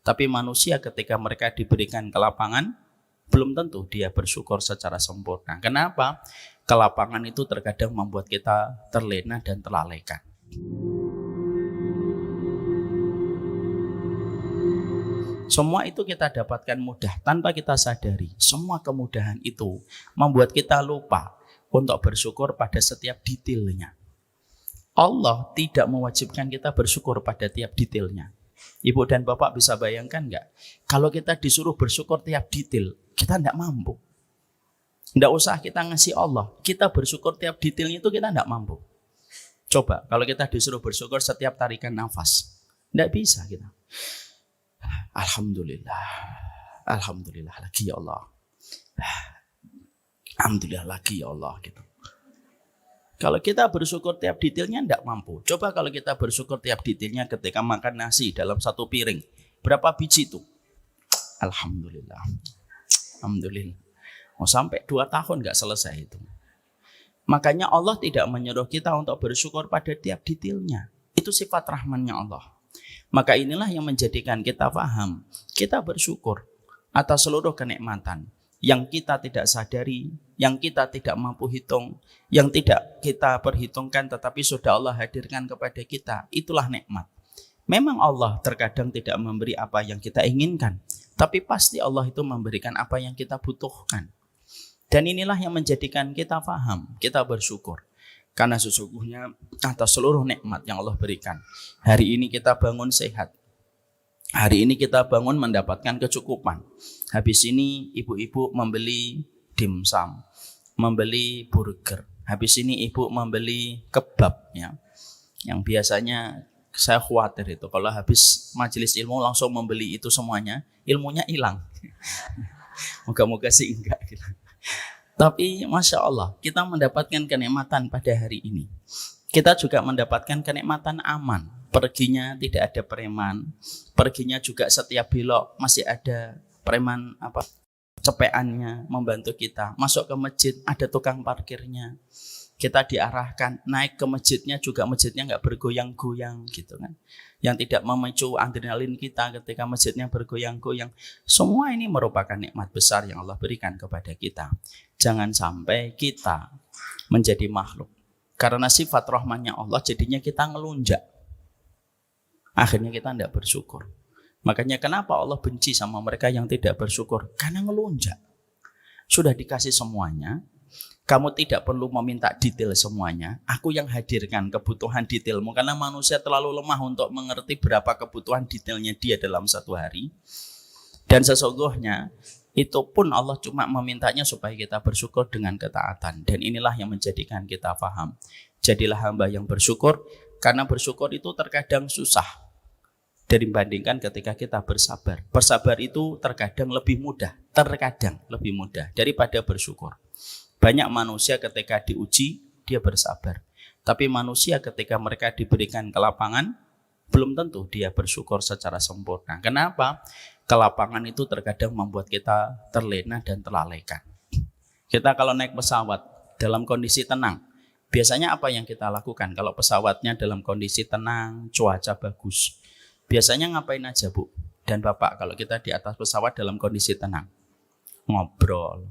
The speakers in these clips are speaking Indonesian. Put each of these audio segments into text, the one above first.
Tapi manusia ketika mereka diberikan kelapangan, belum tentu dia bersyukur secara sempurna. Kenapa? Kelapangan itu terkadang membuat kita terlena dan terlalaikan. Semua itu kita dapatkan mudah tanpa kita sadari. Semua kemudahan itu membuat kita lupa untuk bersyukur pada setiap detailnya. Allah tidak mewajibkan kita bersyukur pada tiap detailnya. Ibu dan bapak bisa bayangkan nggak? Kalau kita disuruh bersyukur tiap detail, kita nggak mampu. Nggak usah kita ngasih Allah, kita bersyukur tiap detailnya itu kita nggak mampu. Coba kalau kita disuruh bersyukur setiap tarikan nafas, nggak bisa kita. Alhamdulillah, Alhamdulillah lagi ya Allah, Alhamdulillah lagi ya Allah gitu. Kalau kita bersyukur tiap detailnya tidak mampu. Coba kalau kita bersyukur tiap detailnya ketika makan nasi dalam satu piring, berapa biji itu? Alhamdulillah, Alhamdulillah. Mau sampai 2 tahun nggak selesai itu. Makanya Allah tidak menyuruh kita untuk bersyukur pada tiap detailnya. Itu sifat rahmannya Allah. Maka inilah yang menjadikan kita paham, kita bersyukur atas seluruh kenikmatan yang kita tidak sadari, yang kita tidak mampu hitung, yang tidak kita perhitungkan tetapi sudah Allah hadirkan kepada kita. Itulah nikmat. Memang Allah terkadang tidak memberi apa yang kita inginkan, tapi pasti Allah itu memberikan apa yang kita butuhkan. Dan inilah yang menjadikan kita paham, kita bersyukur. Karena sesungguhnya atas seluruh nikmat yang Allah berikan. Hari ini kita bangun sehat. Hari ini kita bangun mendapatkan kecukupan. Habis ini ibu-ibu membeli dimsum, membeli burger. Habis ini ibu membeli kebab ya. Yang biasanya saya khawatir itu kalau habis majelis ilmu langsung membeli itu semuanya, ilmunya hilang. Moga-moga sih enggak gitu. Tapi Masya Allah, kita mendapatkan kenikmatan pada hari ini. Kita juga mendapatkan kenikmatan aman. Perginya tidak ada preman. Perginya juga setiap belok masih ada preman cepeannya membantu kita. Masuk ke masjid ada tukang parkirnya. Kita diarahkan naik ke masjidnya juga masjidnya nggak bergoyang-goyang gitu kan. Yang tidak memicu adrenalin kita ketika masjidnya bergoyang-goyang. Semua ini merupakan nikmat besar yang Allah berikan kepada kita. Jangan sampai kita menjadi makhluk. Karena sifat rahmannya Allah jadinya kita ngelunjak. Akhirnya kita tidak bersyukur. Makanya kenapa Allah benci sama mereka yang tidak bersyukur? Karena ngelunjak. Sudah dikasih semuanya. Kamu tidak perlu meminta detail semuanya. Aku yang hadirkan kebutuhan detailmu. Karena manusia terlalu lemah untuk mengerti berapa kebutuhan detailnya dia dalam satu hari. Dan sesungguhnya itu pun Allah cuma memintanya supaya kita bersyukur dengan ketaatan. Dan inilah yang menjadikan kita paham. Jadilah hamba yang bersyukur. Karena bersyukur itu terkadang susah dibandingkan ketika kita bersabar. Bersabar itu terkadang lebih mudah. Terkadang lebih mudah daripada bersyukur. Banyak manusia ketika diuji, dia bersabar. Tapi manusia ketika mereka diberikan kelapangan, belum tentu dia bersyukur secara sempurna. Kenapa? Kelapangan itu terkadang membuat kita terlena dan terlalaikan. Kita kalau naik pesawat dalam kondisi tenang, biasanya apa yang kita lakukan? Kalau pesawatnya dalam kondisi tenang, cuaca bagus, biasanya ngapain aja Bu dan Bapak kalau kita di atas pesawat dalam kondisi tenang? Ngobrol,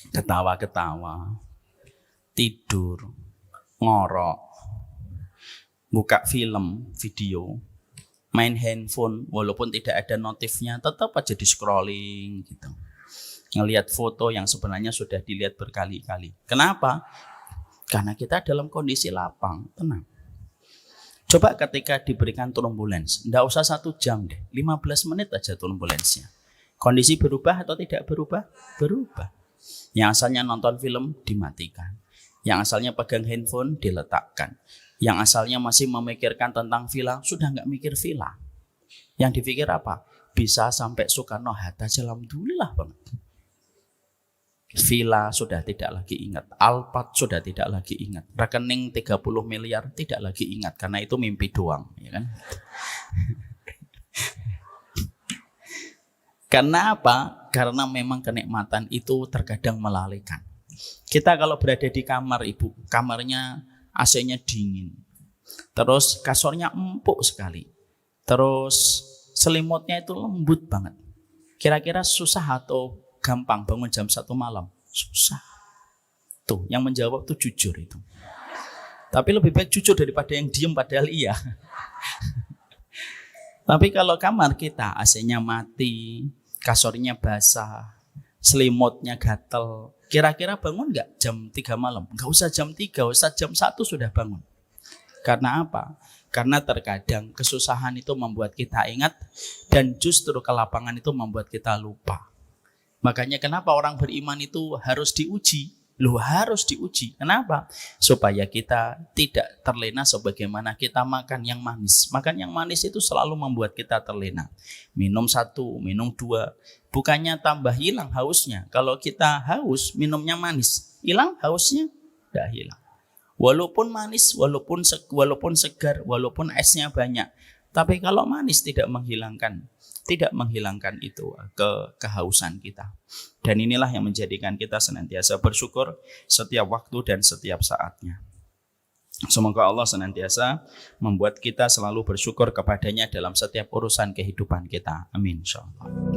ketawa-ketawa, tidur, ngorok, buka film, video, main handphone, walaupun tidak ada notifnya, tetap aja di scrolling gitu. Ngelihat foto yang sebenarnya sudah dilihat berkali-kali. Kenapa? Karena kita dalam kondisi lapang, tenang. Coba ketika diberikan turbulence, enggak usah 1 jam deh, 15 menit aja turbulence-nya. Kondisi berubah atau tidak berubah? Berubah. Yang asalnya nonton film dimatikan. Yang asalnya pegang handphone diletakkan. Yang asalnya masih memikirkan tentang villa, sudah nggak mikir villa. Yang dipikir apa? Bisa sampai Soekarno-Hatta, alhamdulillah banget. Villa sudah tidak lagi ingat. Alphard sudah tidak lagi ingat. Rekening 30 miliar tidak lagi ingat. Karena itu mimpi doang. Ya kan? Karena apa? Karena memang kenikmatan itu terkadang melalaikan. Kita kalau berada di kamar ibu, kamarnya AC-nya dingin. Terus kasurnya empuk sekali. Terus Selimutnya itu lembut banget. Kira-kira susah atau gampang bangun jam 1 malam? Susah. Tuh, yang menjawab tuh jujur itu. Tapi lebih baik jujur daripada yang diem padahal iya. Tapi kalau kamar kita AC-nya mati, kasurnya basah, selimutnya gatel, kira-kira bangun nggak jam 3 malam? Nggak usah jam 3, usah jam 1 sudah bangun. Karena apa? Karena terkadang kesusahan itu membuat kita ingat dan justru kelapangan itu membuat kita lupa. Makanya kenapa orang beriman itu harus diuji? Loh, harus diuji. Kenapa? Supaya kita tidak terlena sebagaimana kita makan yang manis. Makan yang manis itu selalu membuat kita terlena. Minum 1, minum 2. Bukannya tambah hilang hausnya. Kalau kita haus, minumnya manis. Hilang hausnya? Tidak hilang. Walaupun manis, walaupun segar, walaupun esnya banyak. Tapi kalau manis tidak menghilangkan itu kehausan kita. Dan inilah yang menjadikan kita senantiasa bersyukur setiap waktu dan setiap saatnya. Semoga Allah senantiasa membuat kita selalu bersyukur kepadanya dalam setiap urusan kehidupan kita. Amin, insyaallah.